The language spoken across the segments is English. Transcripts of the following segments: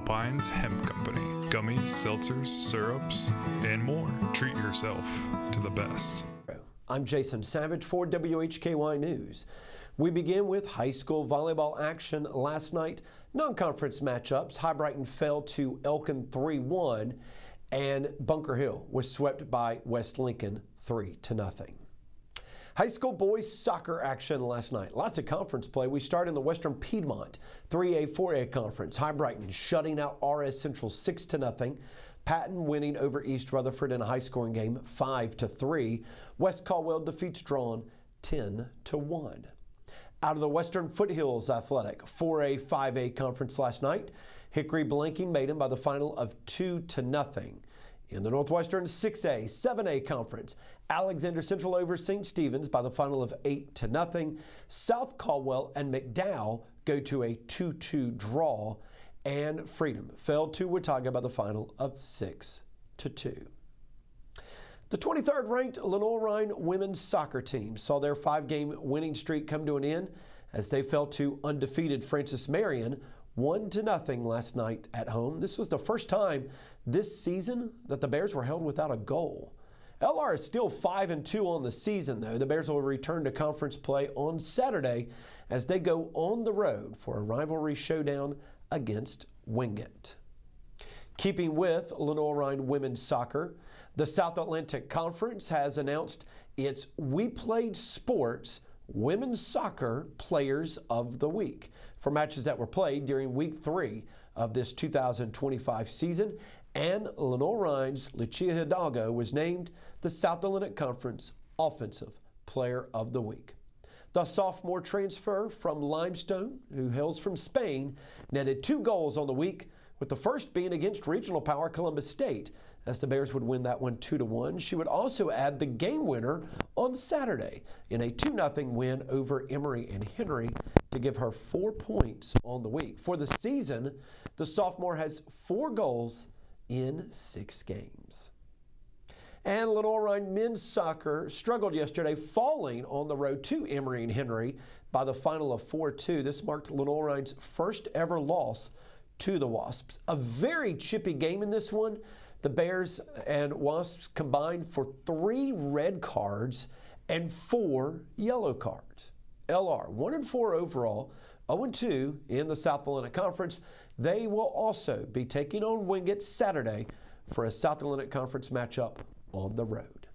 Alpine's Hemp Company. Gummies, seltzers, syrups, and more. Treat yourself to the best. I'm Jason Savage for WHKY News. We begin with high school volleyball action last night. Non-conference matchups. High Brighton fell to Elkin 3-1, and Bunker Hill was swept by West Lincoln 3-0. High school boys soccer action last night. Lots of conference play. We start in the Western Piedmont 3A, 4A conference. High Brighton shutting out RS Central 6-0. Patton winning over East Rutherford in a high-scoring game 5-3. West Caldwell defeats Drawn 10-1. Out of the Western Foothills Athletic 4A, 5A conference last night, Hickory blanking Maiden by the final of 2-0. In the Northwestern 6A, 7A conference, Alexander Central over St. Stephen's by the final of 8-0. South Caldwell and McDowell go to a 2-2 draw, and Freedom fell to Watauga by the final of 6-2. The 23rd ranked Lenoir-Rhyne women's soccer team saw their 5-game winning streak come to an end as they fell to undefeated Francis Marion 1-0 last night at home. This was the first time this season that the Bears were held without a goal. LR is still 5-2 on the season, though. The Bears will return to conference play on Saturday as they go on the road for a rivalry showdown against Wingate. Keeping with Lenoir-Rhyne women's soccer, the South Atlantic Conference has announced its We Played Sports Women's Soccer Players of the Week for matches that were played during Week 3 of this 2025 season, and Lenoir-Rhyne's Lucia Hidalgo was named the South Atlantic Conference Offensive Player of the Week. The sophomore transfer from Limestone, who hails from Spain, netted 2 goals on the week, with the first being against regional power Columbus State, as the Bears would win that one 2-1. She would also add the game winner on Saturday in a 2-0 win over Emory and Henry to give her 4 points on the week. For the season, the sophomore has 4 goals in 6 games. And Lenoir-Rhyne men's soccer struggled yesterday, falling on the road to Emory and Henry by the final of 4-2. This marked Lenoir-Rhyne's first ever loss to the Wasps. A very chippy game in this one. The Bears and Wasps combined for 3 red cards and 4 yellow cards. LR 1-4 overall, 0-2 in the South Atlantic Conference. They will also be taking on Wingate Saturday for a South Atlantic Conference matchup on the road.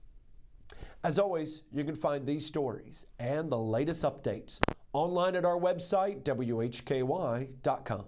As always, you can find these stories and the latest updates online at our website, WHKY.com.